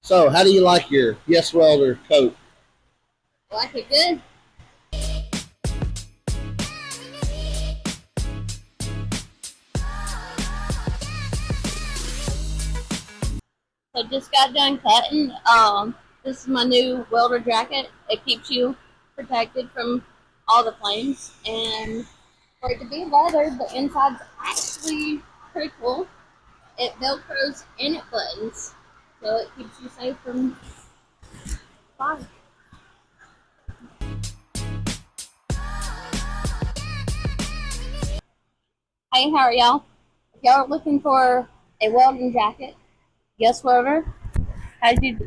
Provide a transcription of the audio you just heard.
So, how do you like your Yes Welder coat? Like it good? So just got done cutting. This is my new welder jacket. It keeps you protected from all the flames, and for it to be leather, the inside's actually pretty cool. It velcros and it buttons, so it keeps you safe from fire. Hey, how are y'all? If y'all are looking for a welding jacket, Yes Welder has you